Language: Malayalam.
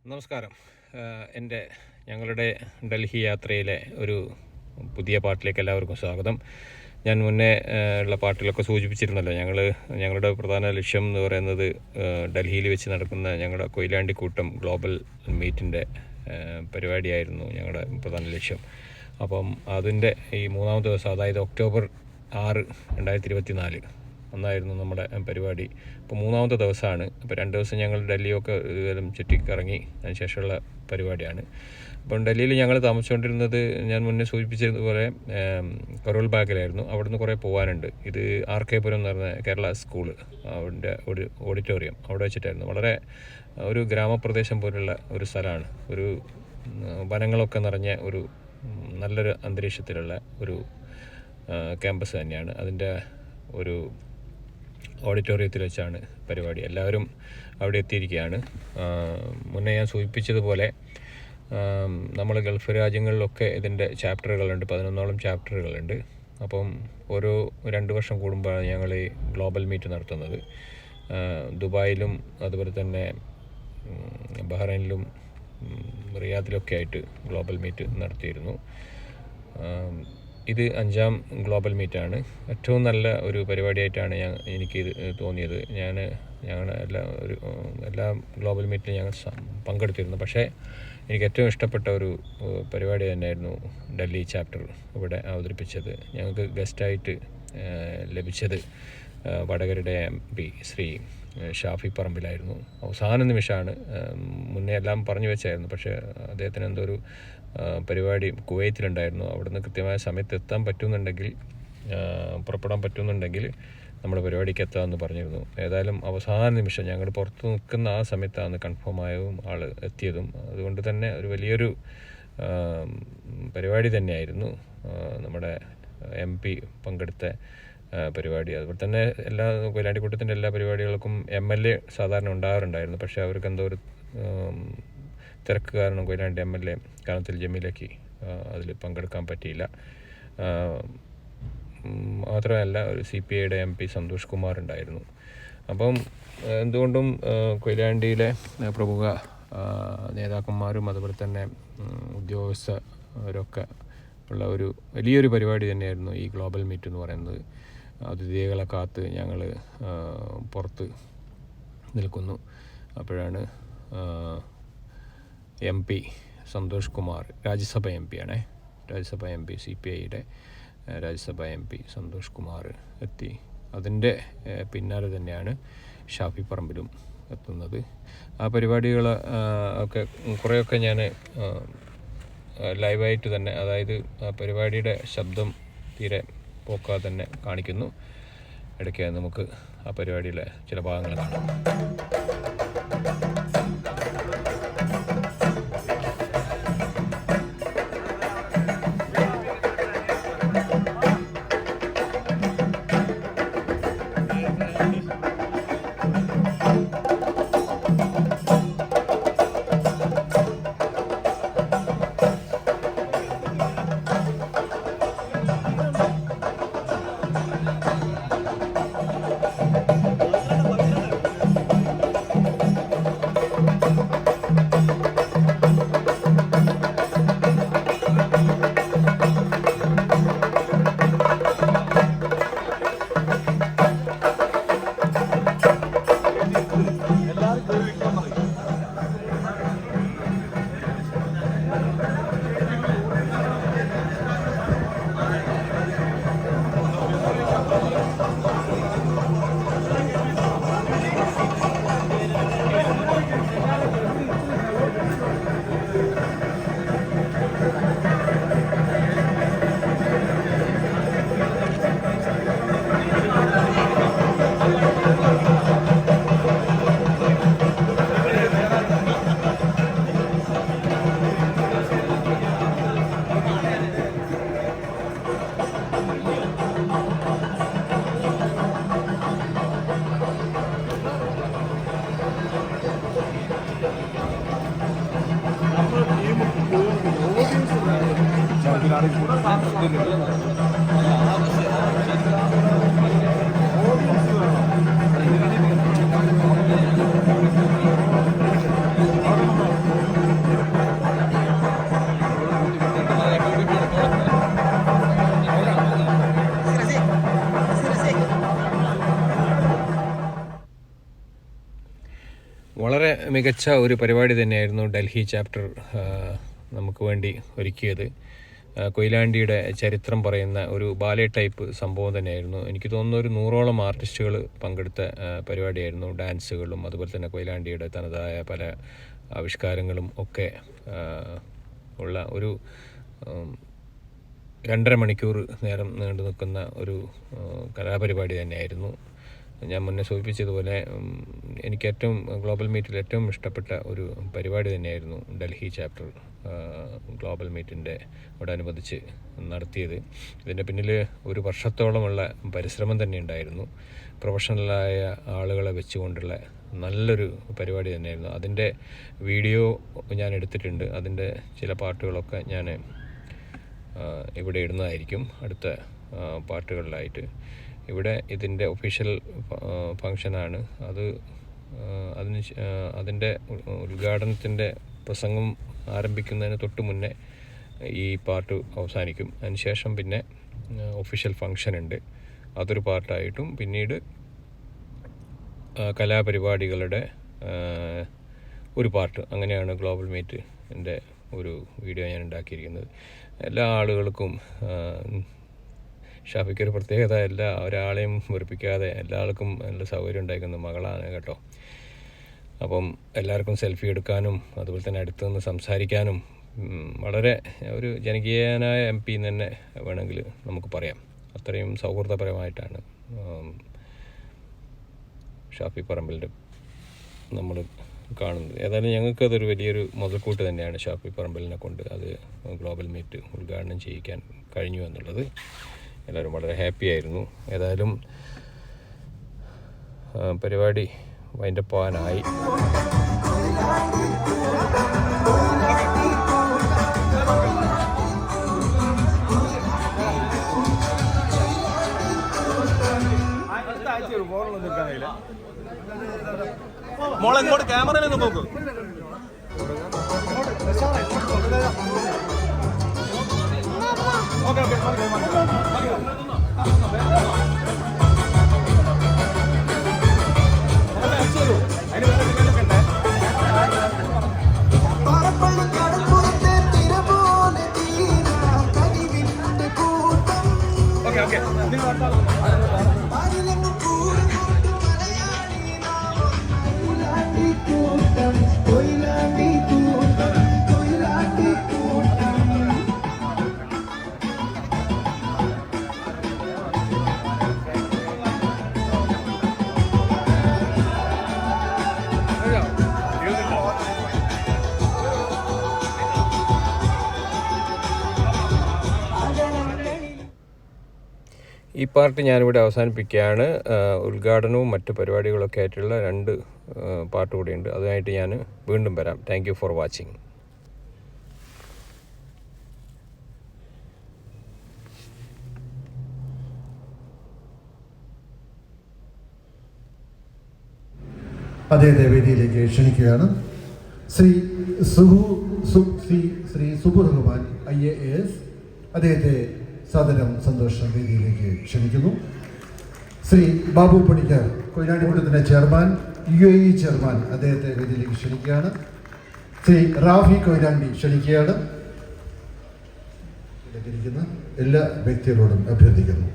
നമസ്കാരം. ഞങ്ങളുടെ ഡൽഹി യാത്രയിലെ ഒരു പുതിയ പാട്ടിലേക്ക് എല്ലാവർക്കും സ്വാഗതം. ഞാൻ മുന്നേ ഉള്ള പാട്ടിലൊക്കെ സൂചിപ്പിച്ചിരുന്നല്ലോ, ഞങ്ങളുടെ പ്രധാന ലക്ഷ്യം എന്ന് പറയുന്നത് ഡൽഹിയിൽ വെച്ച് നടക്കുന്ന ഞങ്ങളുടെ കൊയിലാണ്ടി കൂട്ടം ഗ്ലോബൽ മീറ്റിൻ്റെ പരിപാടിയായിരുന്നു ഞങ്ങളുടെ പ്രധാന ലക്ഷ്യം. അപ്പം അതിൻ്റെ ഈ മൂന്നാമത്തെ ദിവസം, അതായത് ഒക്ടോബർ 6, 2024 അന്നായിരുന്നു നമ്മുടെ പരിപാടി. ഇപ്പോൾ മൂന്നാമത്തെ ദിവസമാണ്. ഇപ്പോൾ 2 ദിവസം ഞങ്ങൾ ഡൽഹിയൊക്കെ ഇതുവരെ ചുറ്റിക്കറങ്ങി അതിന് ശേഷമുള്ള പരിപാടിയാണ്. അപ്പം ഡൽഹിയിൽ ഞങ്ങൾ താമസിച്ചുകൊണ്ടിരുന്നത് ഞാൻ മുന്നേ സൂചിപ്പിച്ചതുപോലെ കരോൾ ബാഗിലായിരുന്നു. അവിടുന്ന് കുറേ പോകാനുണ്ട്. ഇത് RK പുരം എന്ന് പറഞ്ഞ കേരള സ്കൂള്, അവിടെ ഒരു ഓഡിറ്റോറിയം അവിടെ വെച്ചിട്ടായിരുന്നു. വളരെ ഒരു ഗ്രാമപ്രദേശം പോലുള്ള ഒരു സ്ഥലമാണ്. ഒരു വനങ്ങളൊക്കെ നിറഞ്ഞ ഒരു നല്ലൊരു അന്തരീക്ഷത്തിലുള്ള ഒരു ക്യാമ്പസ് തന്നെയാണ്. അതിൻ്റെ ഒരു ഓഡിറ്റോറിയത്തിൽ വെച്ചാണ് പരിപാടി. എല്ലാവരും അവിടെ എത്തിയിരിക്കുകയാണ്. മുന്നേ ഞാൻ സൂചിപ്പിച്ചതുപോലെ നമ്മൾ ഗൾഫ് രാജ്യങ്ങളിലൊക്കെ ഇതിൻ്റെ ചാപ്റ്ററുകളുണ്ട്, 11ഓളം ചാപ്റ്ററുകളുണ്ട്. അപ്പം ഓരോ 2 വർഷം കൂടുമ്പോഴാണ് ഞങ്ങൾ ഈ ഗ്ലോബൽ മീറ്റ് നടത്തുന്നത്. ദുബായിലും അതുപോലെ തന്നെ ബഹ്റൈനിലും റിയാദിലൊക്കെ ആയിട്ട് ഗ്ലോബൽ മീറ്റ് നടത്തിയിരുന്നു. ഇത് 5ാം ഗ്ലോബൽ മീറ്റാണ്. ഏറ്റവും നല്ല ഒരു പരിപാടിയായിട്ടാണ് എനിക്കിത് തോന്നിയത്. ഞങ്ങൾ എല്ലാ ഗ്ലോബൽ മീറ്റിലും ഞങ്ങൾ പങ്കെടുത്തിരുന്നു. പക്ഷേ എനിക്ക് ഏറ്റവും ഇഷ്ടപ്പെട്ട ഒരു പരിപാടി തന്നെയായിരുന്നു ഡൽഹി ചാപ്റ്റർ ഇവിടെ അവതരിപ്പിച്ചത്. ഞങ്ങൾക്ക് ഗസ്റ്റായിട്ട് ലഭിച്ചത് വടകരയുടെ MP ശ്രീ ഷാഫി പറമ്പിലായിരുന്നു. അവസാന നിമിഷമാണ്, മുന്നേ എല്ലാം പറഞ്ഞു വെച്ചായിരുന്നു. പക്ഷേ അദ്ദേഹത്തിന് എന്തോ ഒരു പരിപാടി കുവൈത്തിലുണ്ടായിരുന്നു. അവിടുന്ന് കൃത്യമായ സമയത്ത് എത്താൻ പറ്റുന്നുണ്ടെങ്കിൽ, പുറപ്പെടാൻ പറ്റുന്നുണ്ടെങ്കിൽ നമ്മുടെ പരിപാടിക്ക് എത്താമെന്ന് പറഞ്ഞിരുന്നു. ഏതായാലും അവസാന നിമിഷം ഞങ്ങൾ പുറത്ത് നിൽക്കുന്ന ആ സമയത്താണ് കൺഫേം ആയതും ആൾ എത്തിയതും. അതുകൊണ്ട് തന്നെ ഒരു വലിയൊരു പരിപാടി തന്നെയായിരുന്നു നമ്മുടെ MP പങ്കെടുത്ത പരിപാടി. അതുപോലെ തന്നെ എല്ലാ കൊയിലാണ്ടി കൂട്ടത്തിൻ്റെ എല്ലാ പരിപാടികൾക്കും MLA സാധാരണ ഉണ്ടാകാറുണ്ടായിരുന്നു. പക്ഷേ അവർക്ക് എന്തോ ഒരു തിരക്ക് കാരണം കൊയിലാണ്ടി MLA കാനത്തിൽ ജമീലയ്ക്ക് അതിൽ പങ്കെടുക്കാൻ പറ്റിയില്ല. മാത്രമല്ല ഒരു CPIയുടെ MP സന്തോഷ് കുമാർ ഉണ്ടായിരുന്നു. അപ്പം എന്തുകൊണ്ടും കൊയിലാണ്ടിയിലെ പ്രമുഖ നേതാക്കന്മാരും അതുപോലെ തന്നെ ഉദ്യോഗസ്ഥരൊക്കെ ഉള്ള ഒരു വലിയൊരു പരിപാടി തന്നെയായിരുന്നു ഈ ഗ്ലോബൽ മീറ്റ് എന്ന് പറയുന്നത്. അതിഥികളെ കാത്ത് ഞങ്ങൾ പുറത്ത് നിൽക്കുന്നു. അപ്പോഴാണ് MP സന്തോഷ് കുമാർ, രാജ്യസഭ MP ആണേ, രാജ്യസഭ MP, CPIയുടെ രാജ്യസഭ MP സന്തോഷ് കുമാർ എത്തി. അതിൻ്റെ പിന്നാലെ തന്നെയാണ് ഷാഫി പറമ്പിലും എത്തുന്നത്. ആ പരിപാടികൾ ഒക്കെ കുറേയൊക്കെ ഞാൻ ലൈവായിട്ട് തന്നെ, അതായത് ആ പരിപാടിയുടെ ശബ്ദം തീരെ പോക്കാതെ തന്നെ കാണിക്കുന്നു. ഇടയ്ക്ക് നമുക്ക് ആ പരിപാടിയിലെ ചില ഭാഗങ്ങൾ കാണാം. മികച്ച ഒരു പരിപാടി തന്നെയായിരുന്നു ഡൽഹി ചാപ്റ്റർ നമുക്ക് വേണ്ടി ഒരുക്കിയത്. കൊയിലാണ്ടിയുടെ ചരിത്രം പറയുന്ന ഒരു ബാലെ ടൈപ്പ് സംഭവം തന്നെയായിരുന്നു. എനിക്ക് തോന്നുന്നു ഒരു 100ഓളം ആർട്ടിസ്റ്റുകൾ പങ്കെടുത്ത പരിപാടിയായിരുന്നു. ഡാൻസുകളും അതുപോലെ തന്നെ കൊയിലാണ്ടിയുടെ തനതായ പല ആവിഷ്കാരങ്ങളും ഒക്കെ ഉള്ള ഒരു 2.5 മണിക്കൂർ നേരം നീണ്ടു നിൽക്കുന്ന ഒരു കലാപരിപാടി തന്നെയായിരുന്നു. ഞാൻ മുന്നേ സൂചിപ്പിച്ചതുപോലെ എനിക്ക് ഏറ്റവും ഗ്ലോബൽ മീറ്റിൽ ഏറ്റവും ഇഷ്ടപ്പെട്ട ഒരു പരിപാടി തന്നെയായിരുന്നു ഡൽഹി ചാപ്റ്റർ ഗ്ലോബൽ മീറ്റിനോടനുബന്ധിച്ച് നടത്തിയത്. ഇതിൻ്റെ പിന്നിൽ ഒരു വർഷത്തോളമുള്ള പരിശ്രമം തന്നെ ഉണ്ടായിരുന്നു. പ്രൊഫഷണലായ ആളുകളെ വെച്ചുകൊണ്ടുള്ള നല്ലൊരു പരിപാടി തന്നെയായിരുന്നു. അതിൻ്റെ വീഡിയോ ഞാൻ എടുത്തിട്ടുണ്ട്. അതിൻ്റെ ചില പാട്ടുകളൊക്കെ ഞാൻ ഇവിടെ ഇടുന്നതായിരിക്കും അടുത്ത പാട്ടുകളിലായിട്ട്. ഇവിടെ ഇതിൻ്റെ ഒഫീഷ്യൽ ഫങ്ഷനാണ്. അതിൻ്റെ ഉദ്ഘാടനത്തിൻ്റെ പ്രസംഗം ആരംഭിക്കുന്നതിന് തൊട്ട് മുന്നേ ഈ പാട്ട് അവസാനിക്കും. അതിനുശേഷം പിന്നെ ഒഫീഷ്യൽ ഫങ്ഷൻ ഉണ്ട്, അതൊരു പാർട്ടായിട്ടും പിന്നീട് കലാപരിപാടികളുടെ ഒരു പാർട്ട്, അങ്ങനെയാണ് ഗ്ലോബൽ മീറ്റിൻ്റെ ഒരു വീഡിയോ ഞാൻ ഉണ്ടാക്കിയിരിക്കുന്നത്. എല്ലാ ആളുകൾക്കും ഷാഫിക്കൊരു പ്രത്യേകത, ഒരാളെയും വെറുപ്പിക്കാതെ എല്ലാ ആൾക്കും നല്ല സൗകര്യം ഉണ്ടായിരിക്കുന്ന മകളാണ് കേട്ടോ. അപ്പം എല്ലാവർക്കും സെൽഫി എടുക്കാനും അതുപോലെ തന്നെ അടുത്ത് നിന്ന് സംസാരിക്കാനും വളരെ ഒരു ജനകീയനായ MP എന്ന് തന്നെ വേണമെങ്കിൽ നമുക്ക് പറയാം. അത്രയും സൗഹൃദപരമായിട്ടാണ് ഷാഫി പറമ്പിലിൻ്റെ നമ്മൾ കാണുന്നത്. ഏതായാലും ഞങ്ങൾക്കതൊരു വലിയൊരു മുതൽക്കൂട്ട് തന്നെയാണ് ഷാഫി പറമ്പിലിനെ കൊണ്ട് അത് ഗ്ലോബൽ മീറ്റ് ഉദ്ഘാടനം ചെയ്യിക്കാൻ കഴിഞ്ഞു എന്നുള്ളത്. എല്ലാവരും വളരെ ഹാപ്പി ആയിരുന്നു. ഏതായാലും പരിപാടി വൈൻഡപ്പ് ആവാനായി. മോളെ ഇങ്ങോട്ട് ക്യാമറയിലൊന്ന് നോക്കൂ. ഈ പാർട്ട് ഞാനിവിടെ അവസാനിപ്പിക്കുകയാണ്. ഉദ്ഘാടനവും മറ്റ് പരിപാടികളൊക്കെ ആയിട്ടുള്ള 2 പാർട്ട് കൂടിയുണ്ട്. അതുമായിട്ട് ഞാൻ വീണ്ടും വരാം. Thank you for watching. അദ്ദേഹത്തെ വേദിയിലേക്ക് ക്ഷണിക്കുകയാണ്. ശ്രീ സുബു റഹ്മാൻ IAS അദ്ദേഹത്തെ സാദരം സന്തോഷം വേദിയിലേക്ക് ക്ഷണിക്കുന്നു. ശ്രീ ബാബു പണിക്കർ കൊയിലാണ്ടി മണ്ഡലത്തിൻ്റെ ചെയർമാൻ UAE ചെയർമാൻ അദ്ദേഹത്തെ വേദിയിലേക്ക് ക്ഷണിക്കുകയാണ്. ശ്രീ റാഫി കൊയിലാണ്ടി ക്ഷണിക്കുകയാണ്. എല്ലാ വ്യക്തികളോടും അഭ്യർത്ഥിക്കുന്നു.